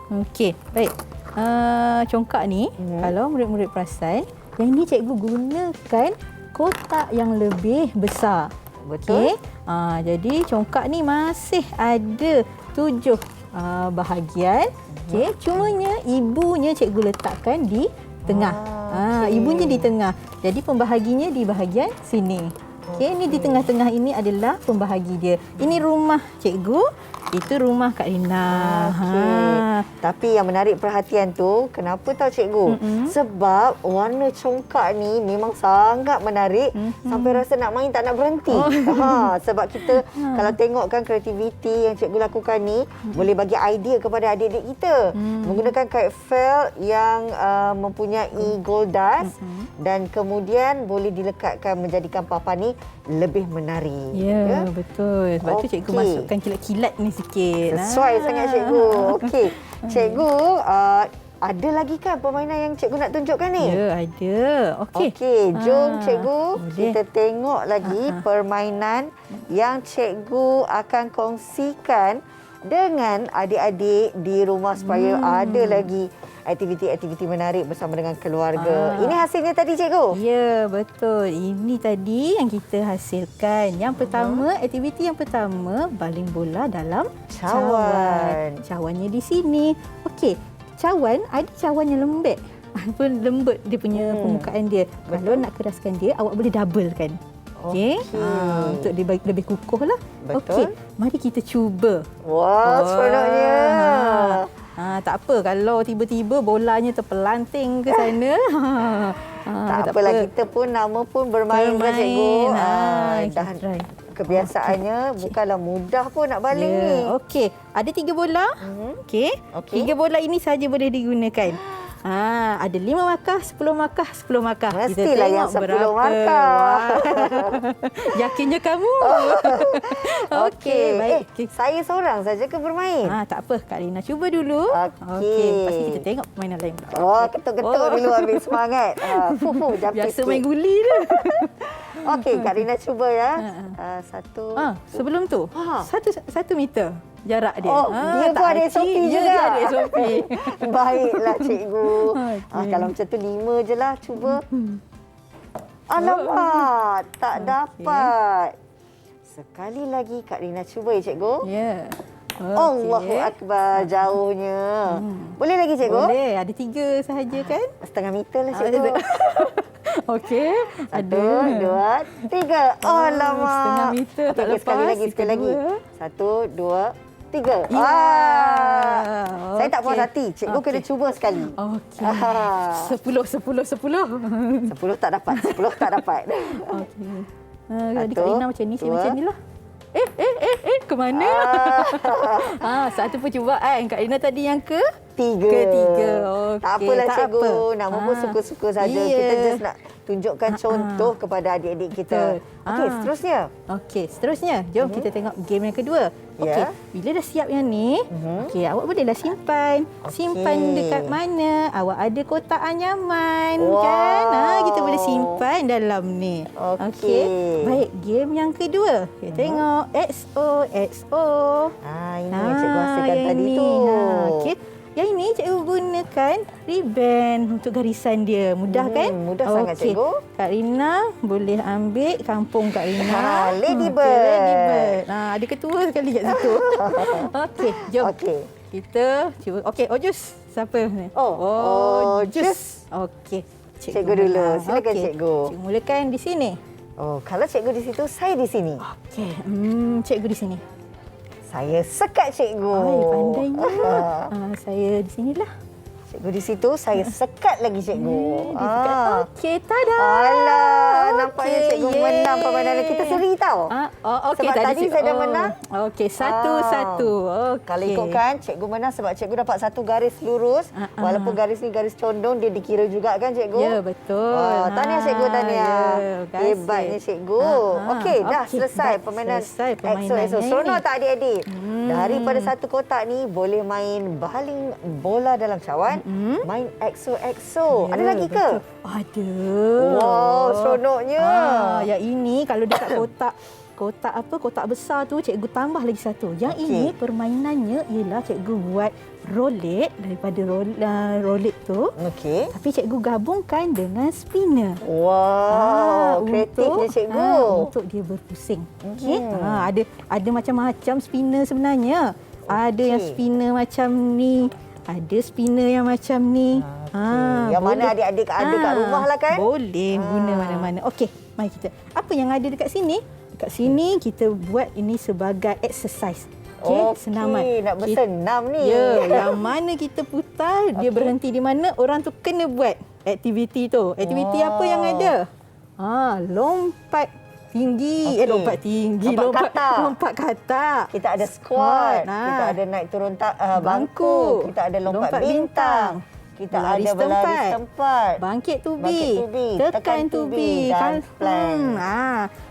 S3: Okey, baik. Congkak ni kalau murid-murid perasan, yang ni cikgu gunakan kotak yang lebih besar.
S2: Betul.
S3: Jadi congkak ni masih ada 7 bahagian. Okey, cumanya ibunya cikgu letakkan di tengah. Ibunya di tengah. Jadi pembahaginya di bahagian sini. Okey, ni di tengah-tengah ini adalah pembahagi dia. Ini rumah cikgu, itu rumah Kak Rina.
S2: Tapi yang menarik perhatian tu, kenapa tahu cikgu? Sebab warna congkak ni memang sangat menarik sampai rasa nak main tak nak berhenti. Sebab kita kalau tengokkan kreativiti yang cikgu lakukan ni, boleh bagi idea kepada adik-adik kita. Menggunakan kite felt yang mempunyai gold dust dan kemudian boleh dilekatkan menjadikan papan ni lebih menari.
S3: Ya, betul. Sebab tu cikgu masukkan kilat-kilat ni sikit.
S2: Sesuai sangat cikgu. Okey. Cikgu, ada lagi kan permainan yang cikgu nak tunjukkan ni?
S3: Ya, ada. Okey.
S2: Okey, jom cikgu
S3: boleh.
S2: kita tengok lagi permainan yang cikgu akan kongsikan dengan adik-adik di rumah supaya ada lagi aktiviti-aktiviti menarik bersama dengan keluarga. Ini hasilnya tadi cikgu?
S3: Ya, betul. Ini tadi yang kita hasilkan. Yang pertama, aktiviti yang pertama, baling bola dalam cawan. Cawannya di sini. Okey, cawan ada cawan yang lembek. Lembut dia punya permukaan dia. Kalau nak keraskan dia, awak boleh doublekan. Okey. Untuk dia lebih kukuh lah. Okey, mari kita cuba.
S2: Wah, seronoknya.
S3: Tak apa kalau tiba-tiba bolanya terpelanting ke sana.
S2: Tak apalah, kita pun nama pun bermain kan cikgu. Dah
S3: try.
S2: Kebiasaannya bukanlah mudah pun nak baling ni.
S3: Okey, ada 3 bola. Okey. 3 bola ini saja boleh digunakan. Ada 5 markah, 10 markah, 10 markah.
S2: Mestilah yang 10 markah.
S3: Yakinnya kamu. Okey, baik.
S2: Saya seorang saja ke bermain?
S3: Tak apa, Kak Rina cuba dulu.
S2: Okey.
S3: Lepas ni kita tengok mainan lain.
S2: Ketuk-ketuk dulu ambil semangat.
S3: Biasa main guli tu.
S2: Okey, Kak Rina cuba ya. Satu.
S3: Sebelum tu, 1 meter jarak dia.
S2: Dia pun ada SOP juga.
S3: Dia ada SOP.
S2: Baiklah cikgu. Kalau macam tu 5 je lah cuba. Alamak, tak dapat. Sekali lagi Kak Rina cuba ya cikgu.
S3: Ya.
S2: Allahu Akbar, jauhnya. Boleh lagi cikgu?
S3: Boleh, ada 3 sahaja kan?
S2: Setengah meter lah cikgu.
S3: Okey.
S2: 1, 2, 3. Alamak.
S3: Setengah meter tak lepas.
S2: Sekali lagi. 1, 2, 3. Saya tak puas hati. Cikgu kena cuba sekali.
S3: Okey. 10
S2: tak dapat. 10 tak dapat.
S3: Okey. Adik Kak Rina macam ni, macam ni lah. Ke mana? Satu percubaan. Kak Rina tadi yang ketiga. Okay,
S2: tak apalah cikgu. Nama pun suka-suka saja. Kita just nak tunjukkan contoh kepada adik-adik kita. Okey,
S3: seterusnya. Jom kita tengok game yang kedua. Okey, bila dah siap yang ni, okey, awak bolehlah simpan. Simpan dekat mana? Awak ada kotak anyaman kan? Kita boleh simpan dalam ni. Okey. Baik, game yang kedua. Kita tengok XO.
S2: Ini yang cikgu hasilkan tadi tu.
S3: Okey. Yang ini cikgu gunakan ribbon untuk garisan dia. Mudah kan?
S2: Mudah sangat cikgu.
S3: Kak Rina boleh ambil kampung Kak Rina.
S2: Ladybird.
S3: Ada ketua sekali kat situ. Okey, jom. Kita cuba. Okey, Ojus. Siapa ni? Ojus. Okey.
S2: Cikgu dulu. Silakan cikgu.
S3: Cikgu mulakan di sini.
S2: Kalau cikgu di situ, saya di sini.
S3: Okey. Cikgu di sini.
S2: Saya sekat cikgu.
S3: Pandainya. Saya di sinilah.
S2: Cikgu di situ, saya sekat lagi cikgu.
S3: Okey, tada.
S2: Alah, nampaknya cikgu menang permainan kita seri tau.
S3: Okey,
S2: sebab tadi saya dah menang.
S3: Okey, 1-1.
S2: Kalau ikutkan, cikgu menang sebab cikgu dapat 1 garis lurus. Walaupun garis ni garis condong, dia dikira juga kan cikgu?
S3: Ya, betul.
S2: Tahniah cikgu, tahniah.
S3: Ya,
S2: hebatnya cikgu. Okey, dah selesai permainan EXO. Seronok tak adik-adik? Daripada 1 kotak ni, boleh main baling bola dalam cawan. Main EXO. Ada lagi ke?
S3: Ada.
S2: Wow, seronoknya.
S3: Yang ini kalau dekat kotak besar tu cikgu tambah lagi 1. Yang ini permainannya ialah cikgu buat rolet daripada rolet tu. Okey. Tapi cikgu gabungkan dengan spinner.
S2: Wow, kreatifnya cikgu.
S3: Untuk dia berpusing. Okey. Ada macam-macam spinner sebenarnya. Ada yang spinner macam ni. Ada spinner yang macam ni.
S2: Yang mana adik-adik ada kat rumah lah kan?
S3: Boleh guna mana-mana. Okey, mari kita. Apa yang ada dekat sini? Dekat sini kita buat ini sebagai exercise. Okey, senaman.
S2: Nak bersenam ni.
S3: Ya, yang mana kita putar, dia berhenti di mana, orang tu kena buat aktiviti tu. Aktiviti apa yang ada? Lompat tinggi.
S2: Okey.
S3: Lompat tinggi. Lompat katak.
S2: Kita ada squat,
S3: Squat,
S2: kita ada naik turun bangku, kita ada lompat bintang. Kita
S3: berlari
S2: ada berlari setempat.
S3: Bangkit tubi. Tekan tubi.
S2: Dan plank.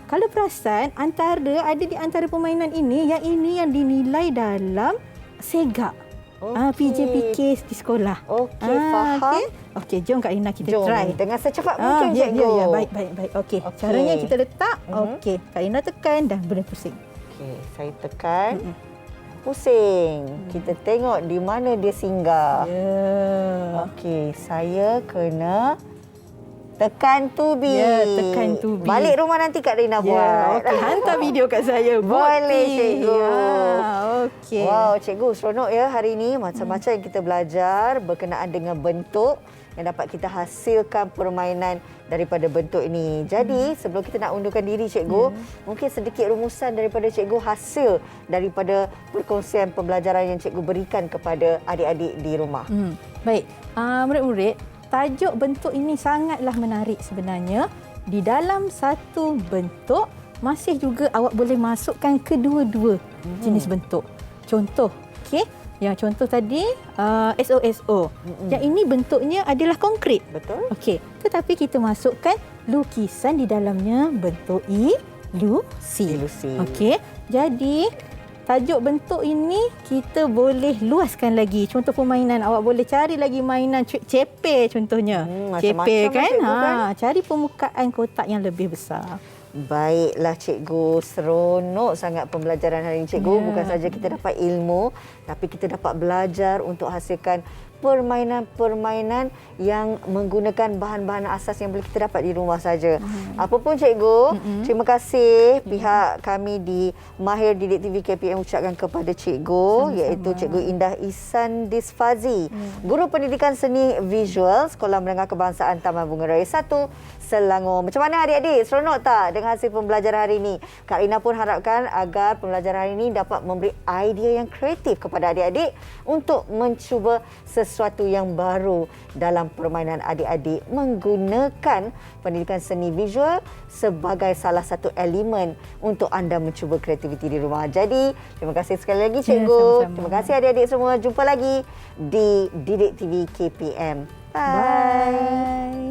S3: Kalau perasan, ada di antara permainan ini yang dinilai dalam segak. PJPK di sekolah.
S2: Okey, faham.
S3: Okey, jom Kak Rina kita
S2: Jom,
S3: try.
S2: dengan secepat mungkin, cikgu.
S3: Ya, baik. Okey, caranya kita letak. Okey, Kak Rina tekan dan boleh pusing.
S2: Okey, saya tekan. Pusing. Kita tengok di mana dia singgah.
S3: Ya.
S2: Okey, saya kena tekan tubi.
S3: Ya, tekan tubi.
S2: Balik rumah nanti Kak Rina buat.
S3: Okey, hantar video kat saya.
S2: Boleh, cikgu.
S3: Okey.
S2: Wow, cikgu seronok ya hari ini. Macam-macam yang kita belajar berkenaan dengan bentuk yang dapat kita hasilkan permainan daripada bentuk ini. Jadi, sebelum kita nak undurkan diri, cikgu, mungkin sedikit rumusan daripada cikgu hasil daripada perkongsian pembelajaran yang cikgu berikan kepada adik-adik di rumah.
S3: Baik, murid-murid, tajuk bentuk ini sangatlah menarik sebenarnya. Di dalam satu bentuk, masih juga awak boleh masukkan kedua-dua jenis bentuk. Contoh, okey, yang contoh tadi SOSO. Yang ini bentuknya adalah konkret.
S2: Betul?
S3: Okey, tetapi kita masukkan lukisan di dalamnya bentuk ilusi. Okey, jadi tajuk bentuk ini kita boleh luaskan lagi. Contoh permainan, awak boleh cari lagi mainan ceper contohnya. Ceper kan? Cari permukaan kotak yang lebih besar.
S2: Baiklah cikgu, seronok sangat pembelajaran hari ini cikgu. Bukan saja kita dapat ilmu, tapi kita dapat belajar untuk hasilkan permainan-permainan yang menggunakan bahan-bahan asas yang boleh kita dapat di rumah saja. Apapun cikgu, terima kasih pihak kami di Mahir Didik TV KPM ucapkan kepada cikgu, iaitu Cikgu Indah Ihsan Disfazi, Guru Pendidikan Seni Visual Sekolah Menengah Kebangsaan Taman Bunga Raya 1 Selangor. Macam mana adik-adik? Seronok tak dengan hasil pembelajaran hari ini? Kak Rina pun harapkan agar pembelajaran hari ini dapat memberi idea yang kreatif kepada adik-adik untuk mencuba sesuatu yang baru dalam permainan adik-adik menggunakan pendidikan seni visual sebagai salah satu elemen untuk anda mencuba kreativiti di rumah. Jadi, terima kasih sekali lagi cikgu.
S3: Sama-sama.
S2: Terima kasih adik-adik semua. Jumpa lagi di Didik TV KPM. Bye.